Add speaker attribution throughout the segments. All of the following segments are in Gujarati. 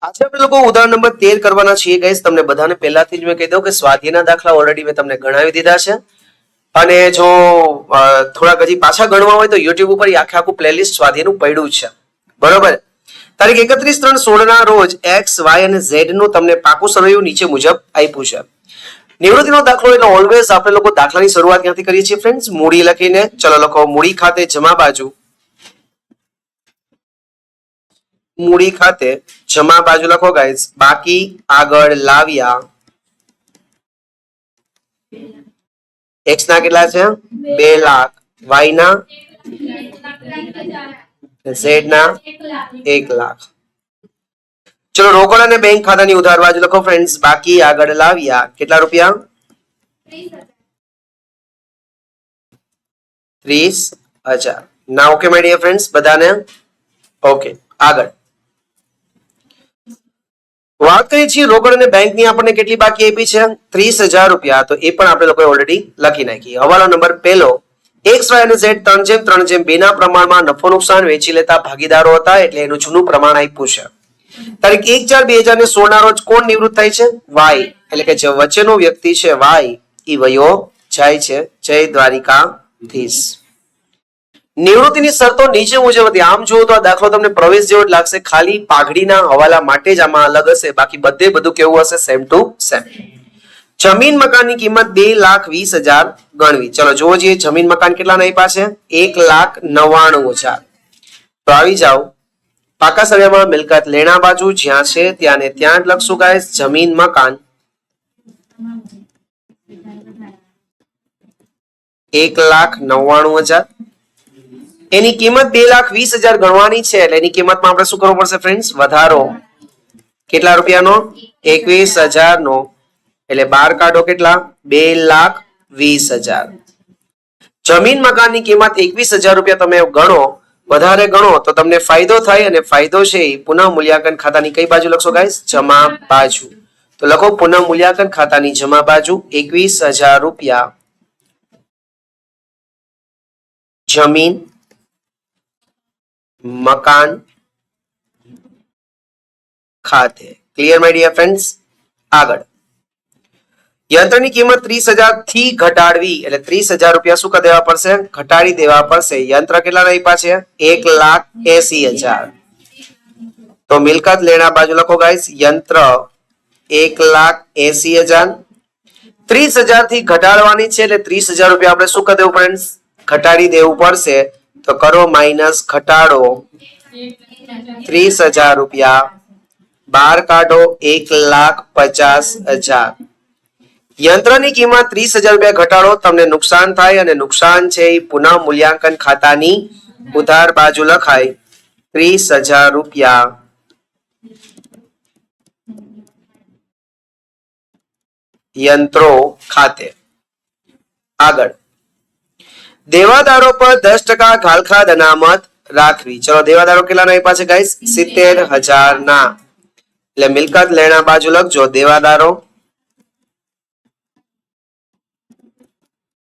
Speaker 1: આજે આપણે લોકો ઉદાહરણ નંબર 13 કરવાના છીએ ગાઈસ. તમને બધાને પહેલાથી જ મેં કહી દઉં કે સ્વાધ્યાયના દાખલા ઓલરેડી મેં તમને ગણાવી દીધા છે. અને જો થોડાક હજી પાછા ગણવા હોય તો યુટ્યુબ ઉપર આખું પ્લેલિસ્ટ સ્વાધ્યાયનું પડ્યું છે. બરોબર. તારીખ 31/3/16 ના રોજ એક્સ, વાય અને ઝેડ નું તમને પાકું સરવૈયું નીચે મુજબ આપ્યું છે. નિવૃત્તિનો દાખલો એટલે ઓલવેઝ આપણે લોકો દાખલાની શરૂઆત ક્યાંથી કરીએ છીએ ફ્રેન્ડ્સ? મૂડી લખીને. ચલો લખો મૂડી ખાતે જમા બાજુ. મૂડી ખાતે જમા બાજુ લખો ગાઈઝ. બાકી આગળ લાવ્યા. એક્સ ના કેટલા છે? 2 લાખ. વાય ના ઝેડ ના 1 લાખ. ચલો રોકડ અને બેંક ખાતાની ઉધાર બાજુ લખો ફ્રેન્ડ્સ. બાકી આગળ લાવ્યા કેટલા રૂપિયા? 30,000. ના ઓકે માય ડિયર ફ્રેન્ડ્સ બધાને? ઓકે આગળ વાત કરીએ છીએ રોકડ અને બેંકની આપણને કેટલી બાકી આપી છે? 30,000 રૂપિયા. તો એ પણ આપણે લોકોએ ઓલરેડી લખી નાખી. હવાલો નંબર પહેલો. એક્સ, વાય અને ઝેડ 3:3:2 ના પ્રમાણમાં નફો નુકસાન વેચી લેતા ભાગીદારો હતા, એટલે એનું જૂનું પ્રમાણ આપ્યું છે. તારીખ 1/4/2016 ના રોજ કોણ નિવૃત્ત થાય છે? વાય. એટલે કે જે વચ્ચેનો વ્યક્તિ છે વાય એ વયો જાય છે. જય દ્વારિકાધીશ. નિવૃત્તિની શરતો નીચે મુજબ હતી. આમ જુઓ તો આ દાખલો તમને પ્રવેશ જેવો જ લાગશે. ખાલી પાઘડીના હવાલા માટે જ આમાં અલગ હશે. બાકી બધે બધું કેવું હશે? Same to same. જમીન મકાનની કિંમત 2,20,000 ગણવી. ચલો જોવો જોઈએ જમીન મકાન કેટલા આપ્યા છે? 1,99,000. તો આવી જાઓ પાકા સરવૈયામાં મિલકત લેણા બાજુ જ્યાં છે ત્યાં ને ત્યાં જ લખશું ગાઈસ. જમીન મકાન 1,99,000. એની કિંમત 2,20,000 ગણવાની છે. એટલે એની કિંમતમાં આપણે શું કરવું પડશે ફ્રેન્ડ્સ? વધારો. કેટલા રૂપિયાનો? 21,000 નો. એટલે 12 કાઢો કેટલા? 2,20,000. જમીન મકાનની કિંમત 21,000 રૂપિયા તમે ગણો, વધારે ગણો તો તમને ફાયદો થાય. અને ફાયદો છે એ પુનઃ મૂલ્યાંકન ખાતાની કઈ બાજુ લખશો ગાઈસ? જમા બાજુ. તો લખો પુનઃ મૂલ્યાંકન ખાતાની જમા બાજુ 21,000 રૂપિયા જમીન મકાન ખાતે. Clear my dear friends? આગળ યંત્રની કિંમત 30,000 થી ઘટાડવી. એટલે 30,000 રૂપિયા શું કરી દેવા પડશે? ઘટાડી દેવા પડશે. યંત્ર કેટલા આપ્યા છે? 1,80,000. તો મિલકત લેણા બાજુ લખો ગાઈસ. યંત્ર 1,80,000. 30,000 થી ઘટાડવાની છે એટલે 30,000 રૂપિયા આપણે શું કરી દેવું ફ્રેન્ડ્સ? ઘટાડી દેવું પડશે. તો કરો માઇનસ ઘટાડો 30,000 રૂપિયા. 12 કાઢો 1,50,000. યંત્રની કિંમત 30,000 રૂપિયા ઘટાડો તમને નુકસાન થાય. અને નુકસાન છે એ પુનઃ મૂલ્યાંકન ખાતાની ઉધાર બાજુ લખાય. 30,000 રૂપિયા યંત્રો ખાતે. આગળ દેવાદારો પર 10% ઘાલખાદ અનામત રાખવી. ચલો દેવાદારો કેટલાના આપ્યા છે ગાઈસ? 70,000 ના. એટલે મિલકત લેણા બાજુ લખજો. દેવાદારો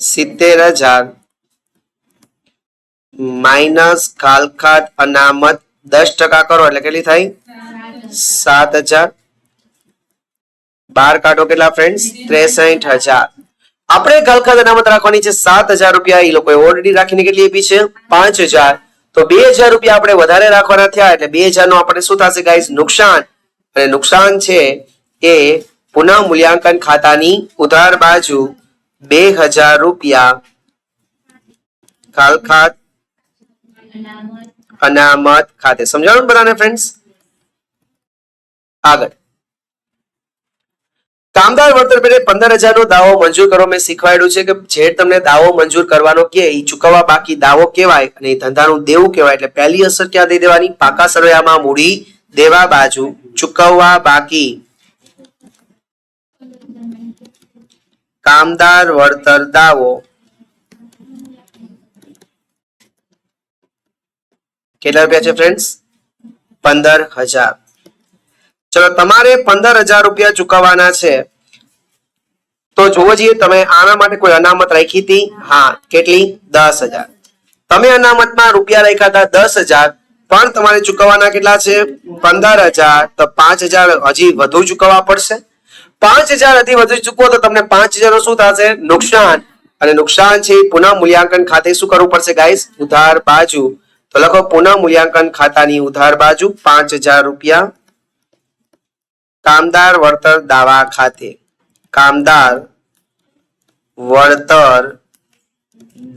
Speaker 1: 70,000 માઇનસ ઘાલખાદ અનામત 10% કરો એટલે કેટલી થાય? 7,000. 12 કાઢો કેટલા ફ્રેન્ડ્સ? 63,000. આપણે ઘાલખાદ અનામત રાખવાની છે 7,000 રૂપિયા. એ લોકોએ ઓલરેડી રાખીને કેટલી આપી છે? 5,000. તો 2,000 રૂપિયા આપણે વધારે રાખવાના થયા. એટલે 2,000 નો આપણે શું થશે ગાઈસ? નુકસાન. અને નુકસાન છે એ પુનઃ મૂલ્યાંકન ખાતાની ઉધાર બાજુ 2,000 રૂપિયા ઘાલખાદ અનામત ખાતે. સમજાણું બધાને ફ્રેન્ડ્સ? આગળ કામદાર વળતર પેટે 15,000 નો દાવો મંજૂર કરો. મેં શીખવાડ્યું છે કે જે તમને દાવો મંજૂર કરવાનો કે એ ચૂકવવા બાકી દાવો કહેવાય અને એ ધંધાનું દેવું કહેવાય. એટલે પહેલી અસર ક્યાં દઈ દેવાની? પાકા સરવૈયામાં મૂડી દેવા બાજુ ચૂકવવા બાકી કામદાર વળતર દાવો. કેટલા રૂપિયા છે ફ્રેન્ડ્સ? 15,000. ચલો તમારે 15,000 રૂપિયા ચૂકવવાના છે. તો જોવો જોઈએ તમે આના માટે કોઈ અનામત રાખી હતી? હા. કેટલી? 10,000. તમે અનામતમાં રૂપિયા રાખ્યા હતા 10,000, પણ તમારે ચૂકવવાના કેટલા છે 15,000, તો 5,000 હજી વધુ ચૂકવવા પડશે. 5,000 હજી વધુ ચૂકવો તો તમને 5,000 નું શું થશે નુકસાન, અને નુકસાન છે પુનઃ મૂલ્યાંકન ખાતે શું કરવું પડશે ગાઈસ ઉધાર બાજુ. તો લખો પુનઃ મૂલ્યાંકન ખાતાની ઉધાર બાજુ 5,000 રૂપિયા કામદાર વળતર દાવા ખાતે. કામદાર વળતર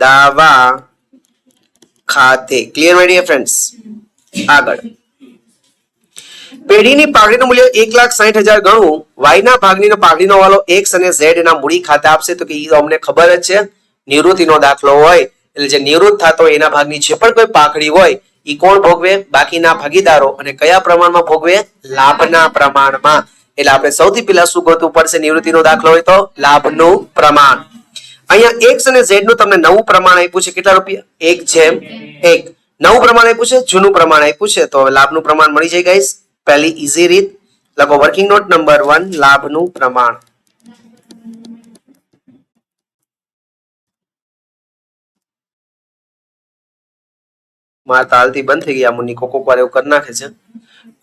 Speaker 1: દાવા ખાતે. Clear my dear friends. આગળ પેઢીની પાઘડીનું મૂલ્ય 1,60,000 ગણવું. વાયના ભાગની પાઘડીનો વાલો એક્સ અને ઝેડ એના મૂડી ખાતે આપશે. તો કે એ અમને ખબર જ છે, નિવૃત્તિનો દાખલો હોય એટલે જે નિવૃત્ત થતો હોય એના ભાગની જે પણ કોઈ પાઘડી હોય એ કોણ ભોગવે બાકીના ભાગીદારો, અને કયા પ્રમાણમાં ભોગવે લાભના પ્રમાણમાં. એટલે આપણે સૌથી પહેલા શું ગોતવું પડશે નિવૃત્તિનો દાખલો હોય તો લાભનું પ્રમાણ. અહીંયા એક્સ અને ઝેડ નું તમને નવું પ્રમાણ આપ્યું છે કેટલા રૂપિયા 1:1. નવું પ્રમાણ આપ્યું છે, જૂનું પ્રમાણ આપ્યું છે, તો લાભનું પ્રમાણ મળી જાય ગાઈસ. પહેલી ઈઝી રીત લખો વર્કિંગ નોટ નંબર 1 લાભનું પ્રમાણ. મારા તાલથી બંધ થઈ ગયા મુન્ની કોકો વાર એવું કરી નાખે છે.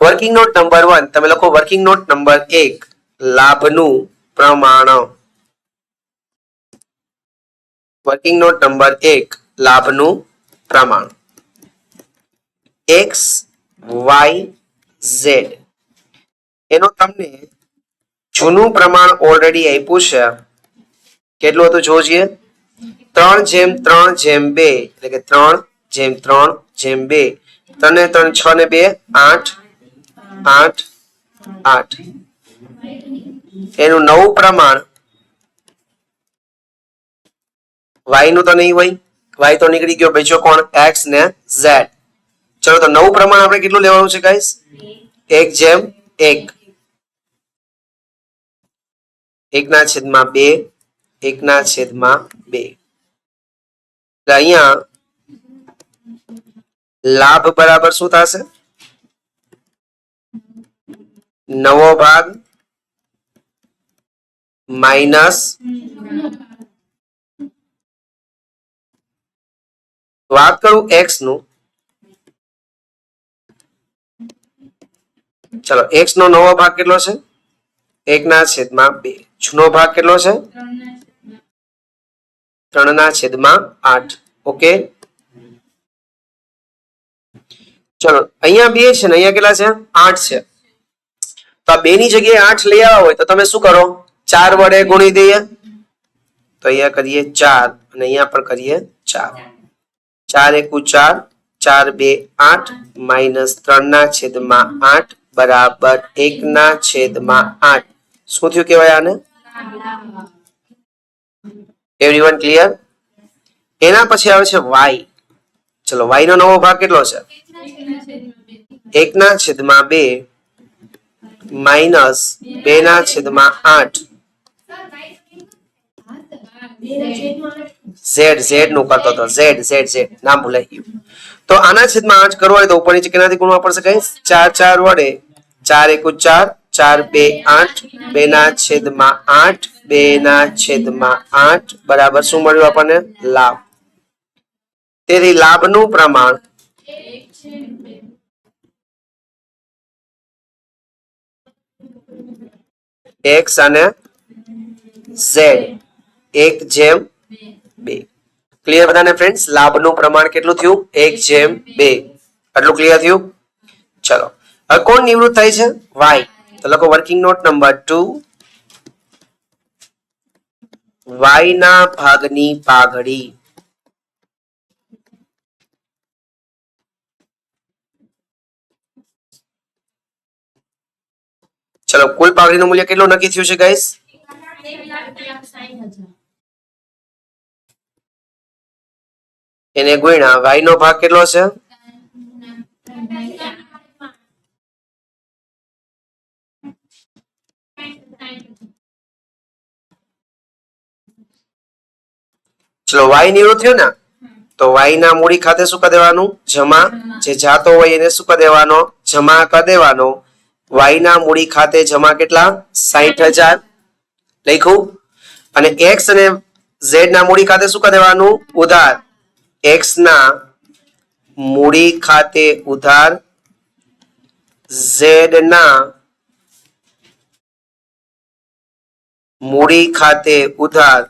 Speaker 1: વર્કિંગ નોટ નંબર 1 તમે લખો વર્કિંગ નોટ નંબર 1 લાભનું પ્રમાણ. વર્કિંગ નોટ નંબર 1 લાભનું પ્રમાણ. એક્સ વાય ઝેડ એનો તમને જૂનું પ્રમાણ ઓલરેડી આપ્યું છે. કેટલું હતું જોઈએ 3:3:2 એટલે કે 3:3:2. 3 ને 3 6 ને 2 8 8 8. એનું નવું પ્રમાણ y નું તો નહીં હોય, y તો નીકળી ગયો, બચ્યો કોણ x ને z. ચલો તો નવું પ્રમાણ આપણે કેટલું લેવાનું છે ગાઈસ 1:1. 1/2 1/2. અહીંયા લાભ બરાબર શું થશે નવો ભાગ માઇનસ વાત કરું x નું. ચલો x નો નવો ભાગ કેટલો છે 1/2. જૂનો ભાગ કેટલો છે 3/8. ઓકે ચલો અહીંયા 2 છે ને અહીંયા કેટલા છે 8 છે. તો આ 2 ની જગ્યાએ 8 લઈ આવ્યા હોય તો તમે શું કરો 4 વડે ગુણી દઈએ. તો અહીંયા કરીએ 4 અને અહીંયા પણ કરીએ 4. 4 × 4 4 2 8 માઇનસ 3/8 બરાબર 1/8. શું થયું કહેવાય આને એવરીવન ક્લિયર. એના પછી આવે છે y. ચલો y નો નવો ભાગ કેટલો છે 1/2 માઇનસ 2/8. z નું કરતો હતો z નામ ભૂલાઈ ગયું. તો આના છેદમાં 8 કરવો હોય તો ઉપર નીચે કેનાથી ગુણવા પડશે ગાઈસ 4 4 વડે 4 × 4 4 2 8 2/8 2/8 બરાબર શું મળ્યું આપણને લાભ. તેથી લાભનું પ્રમાણ x અને z 1:2. ક્લિયર બધાને ફ્રેન્ડ્સ લાભનું પ્રમાણ કેટલું થયું 1:2. આટલું ક્લિયર થયું. ચલો હવે કોણ નિવૃત્ત થાય છે y. તો લખો વર્કિંગ નોટ નંબર 2 y ના ભાગની પાઘડી. ચલો કુલ પાઘડીનું મૂલ્ય કેટલું નક્કી થયું છે ગાઈસ એને ગુણ્યા y નો ભાગ કેટલો છે ચલો y નિવૃત્ત થયો ને તો y ના મૂડી ખાતે શું કરી દેવાનું જમા. જે જાતો હોય એને શું કરી દેવાનો જમા કરી દેવાનો. y ના મૂડી ખાતે જમા કેટલા 60,000 લખ્યું. અને x અને z ના મૂડી ખાતે શું કરી દેવાનું ઉધાર. x ના મૂડી ખાતે ઉધાર ઝેડ ના મૂડી ખાતે ઉધાર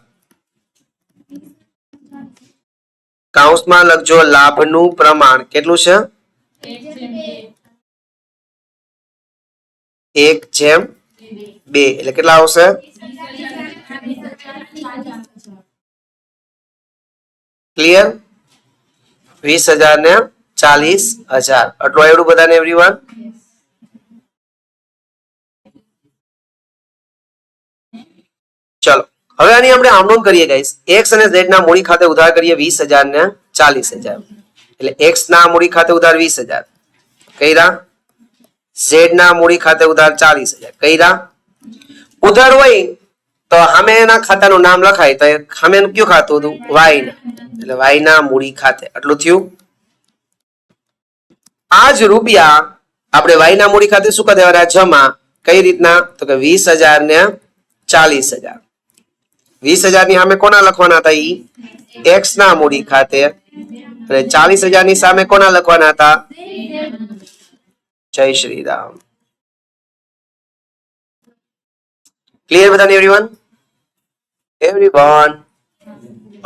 Speaker 1: કૌંસમાં લખજો લાભનું પ્રમાણ કેટલું છે 1/2 એટલે કેટલા આવશે ક્લિયર 20,000 ને 40,000 આટલું આવડું બધાને એવરીવન ચલો હવે આની આપણે આમ નોંધ કરીએ ગાઈસ x અને z ના મૂડી ખાતે ઉધાર કરીએ 20,000 ને 40,000 એટલે x ના મૂડી ખાતે ઉધાર 20,000 કઈરા z ના મૂડી ખાતે ઉધાર 40,000 કઈરા ઉધાર હોય તો સામે એના ખાતાનું નામ લખાય તો સામે કયું ખાતું હતું y ના એટલે y ના મૂડી ખાતે આટલું થયું આ જ રૂપિયા આપણે y ના મૂડી ખાતે શું કરી દેવાના જમા કઈ રીતના તો કે 20,000 ને 40,000 20,000 ની સામે કોના લખવાના હતા ઈ x ના મૂડી ખાતે અને 40,000 ની સામે કોના લખવાના હતા જય શ્રી રામ ક્લિયર બધાને એવરીવન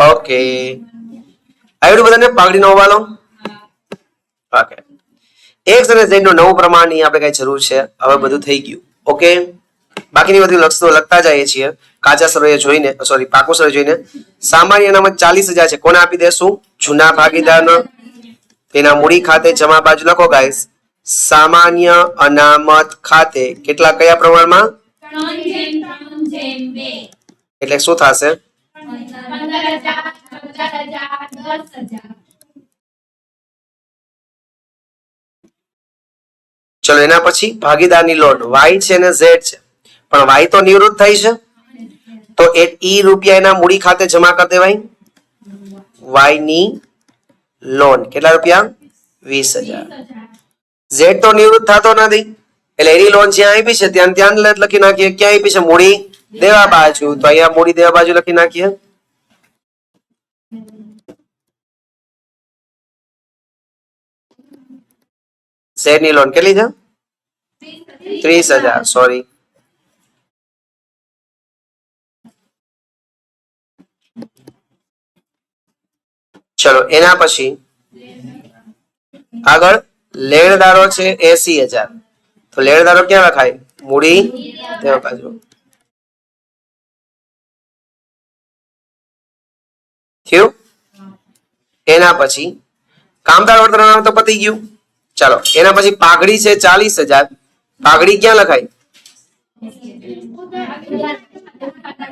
Speaker 1: ઓકે આવડું બધાને પાઘડીનો હવાલો ઓકે x અને z નું નવું પ્રમાણ ની આપણે કઈ જરૂર છે હવે બધું થઈ ગયું ઓકે બાકીની બધી લખતા જઈએ છીએ કાચા સરવૈયા જોઈને સોરી પાકો સરવૈયો જોઈને સામાન્ય અનામત 40,000 છે કોને આપી દેશું જૂના ભાગીદારનો તેના મૂડી ખાતે જમા બાજુ લખો ગાઈસ સામાન્ય અનામત ખાતે કેટલા કયા પ્રમાણમાં 3/2 એટલે શું થશે 15,000 10,000 ચલો એના પછી ભાગીદારની લોન y છે ને z છે પણ y તો નિવૃત્ત થઈ છે તો ઈ રૂપિયા એના મૂડી ખાતે જમા કરી દેવાય y ની લોન કેટલા રૂપિયા 20,000 z તો નિવૃત્ત થતો નથી એટલે એની લોન જ્યાં આપી છે ત્યાં લખી નાખીએ ક્યાં આપી છે મૂડી દેવા બાજુ તો અહીંયા મૂડી દેવા બાજુ લખી નાખીએ z ની લોન કેટલી છે 30,000 સોરી ચલો એના પછી આગળ લેણદારો છે 80,000 તો લેણદારો ક્યાં લખાય મૂડી દેવા બાજુ થયું એના પછી કામદાર વળતર નામ તો પતી ગયું ચાલો એના પછી પાઘડી છે 40,000 પાઘડી ક્યાં લખાય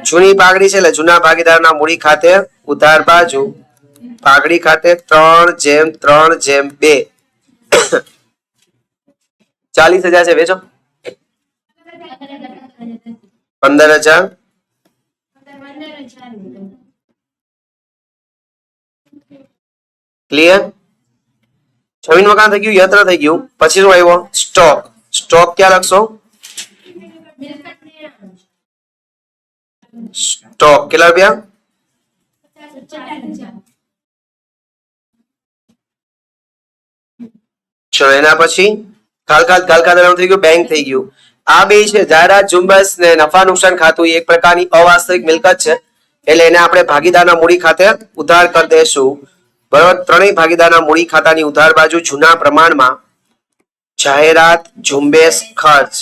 Speaker 1: જૂની પાઘડી છે એટલે જૂના ભાગીદારના મૂડી ખાતે ઉધાર બાજુ પાઘડી ખાતે 3/3/2 40,000 છે વેચો 15,000 ક્લિયર જમીન મકાન થઈ ગયું યંત્ર થઈ ગયું પછી શું આવ્યો સ્ટોક સ્ટોક ક્યાં લખશો સ્ટોક કેટલા રૂપિયા 50,000 ચલો એના પછી ખાલખાત થઈ ગયું બેંક થઈ ગયું આ બે છે જાહેરાત ઝુંબેશ ને નફા નુકસાન ખાતું એક પ્રકારની અવાસ્તવિક મિલકત છે એટલે એને આપણે ભાગીદારના મૂડી ખાતે ઉધાર કરી દેશું બરાબર ત્રણેય ભાગીદારના મૂડી ખાતાની ઉધાર બાજુ જૂના પ્રમાણમાં જાહેરાત ઝુંબેશ ખર્ચ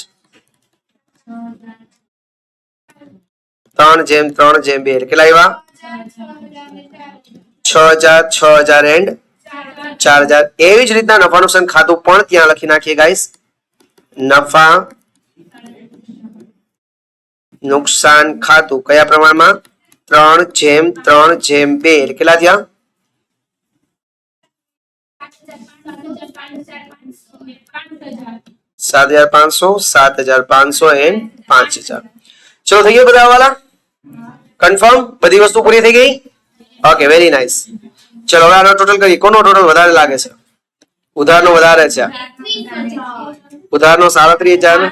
Speaker 1: 3/3/2 કેટલા આવ્યા 6,000 એન્ડ 4,000 એવી જ રીતના નફા નુકસાન ખાતું પણ ત્યાં લખી નાખીએ ગાઈસ નફા નુકસાન ખાતું કયા પ્રમાણમાં 3/3/2 કેટલા થયા 7,500 7,500 એન્ડ 5,000 ચલો થઈ ગયો બધા વાલા કન્ફર્મ બધી વસ્તુ પૂરી થઈ ગઈ ઓકે વેરી નાઇસ ચલો હવે આનો ટોટલ કરીએ કોનો ટોટલ વધારે લાગે છે ઉધારનો વધારે છે ઉધારનો 37,000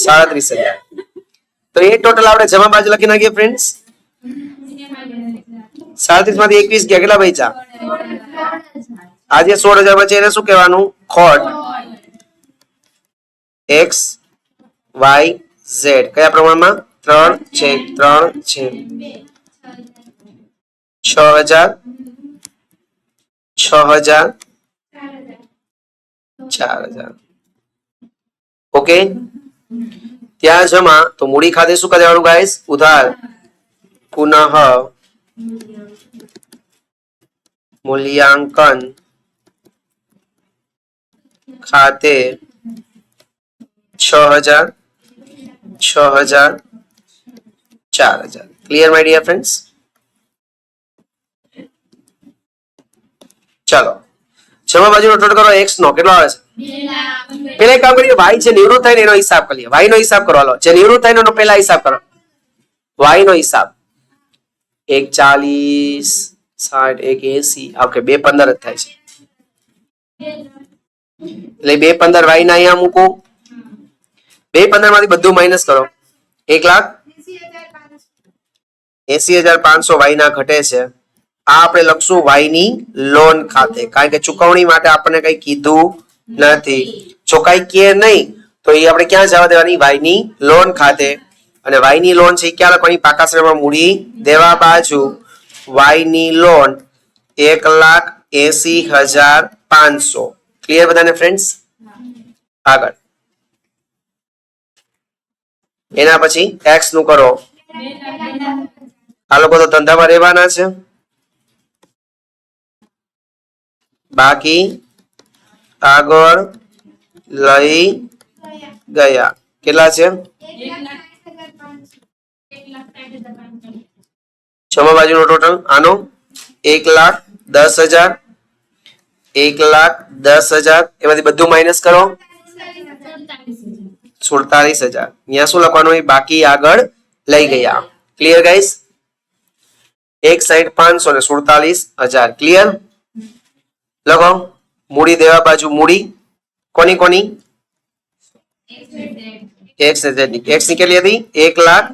Speaker 1: 37,000 તો એ ટોટલ આપણે જમા બાજુ લખી નાખીએ ફ્રેન્ડ્સ 37 માંથી 21 ગયા, કેટલા બચ્યા? આજે 16,000 બચે એને શું કહેવાનું? ખોટ. x y z કયા પ્રમાણમાં? 3/3 6,000 6,000 4,000. ઓકે, ત્યાં જમા તો મૂડી ખાતે શું કરી દેવાનું ગાઈસ? ઉધાર પુનઃ મૂલ્યાંકન ખાતે 6,000 6,000 4,000. Clear my dear friends? ચાલો જમા બાજુનો ટોટલ કરો x નો કેટલો આવે છે? પેલા એક કામ કરીએ, y જે નિવૃત્ત થાય ને એનો હિસાબ કરીએ. y નો હિસાબ કરો. હાલો, જે નિવૃત્ત થાય એનો પહેલા હિસાબ કરો. y નો હિસાબ 1 40 60 1 80. ઓકે, 2 15 જ થાય છે. એટલે 2 15 y ના અહીંયા મૂકો. 2 15 માંથી બધું માઇનસ કરો. 1,80,500 y ના ઘટે છે. આ આપણે લખશું y ની લોન ખાતે, કારણ કે ચુકવણી માટે આપણને કઈ કીધું નથી. જો કઈ કે નહીં તો એ આપણે ક્યાં જવા દેવાની? y ની લોન ખાતે. અને y ની લોન છે ક્યાં લખવાની? પાકા શ્રેણીમાં મૂડી દેવા બાજુ. y ની લોન 1,80,500. ક્લિયર બધાને ફ્રેન્ડ્સ? આગળ એના પછી x નું કરો. આ લોકો તો ધંધામાં રહેવાના છે. બાકી આગળ લઈ ગયા કેટલા છે? જમા બાજુનો ટોટલ આનો 1,10,000 1,10,000. એમાંથી બધું માઇનસ કરો. 47,000. અહીંયા શું લખવાનું? બાકી આગળ લઈ ગયા. Clear guys? 1,60,500 ને 47,000. ક્લિયર? લખો મૂડી દેવા બાજુ. મૂડી કોની કોની? x ની કેટલી હતી? 1,05,000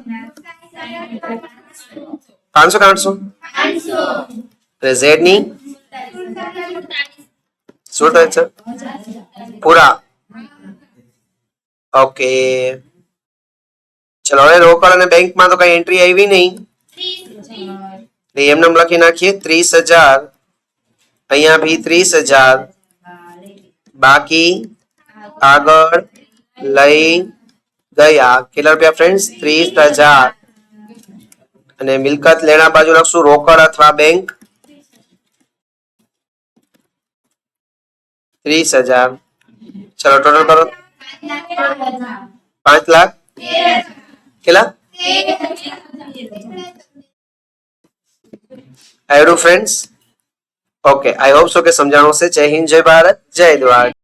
Speaker 1: 500 અને z ની 47 પૂરા. ઓકે, ચલો હવે રોકડ અને બેંકમાં તો કઈ એન્ટ્રી આવી નહીં, એમને લખી નાખીએ 30,000. અહીંયા ભી 30,000. બાકી આગળ લઈ ગયા કેટલા રૂપિયા ફ્રેન્ડ્સ? 30,000. અને મિલકત લેણા બાજુ લખશું રોકડ અથવા બેંક 30,000. ચલો ટોટલ કરો. 5,00,000 કેટલા આવ્યું friends? Okay, I hope so કે સમજાણું હશે. જય હિન્દ, જય ભારત, જય દ્વારકા.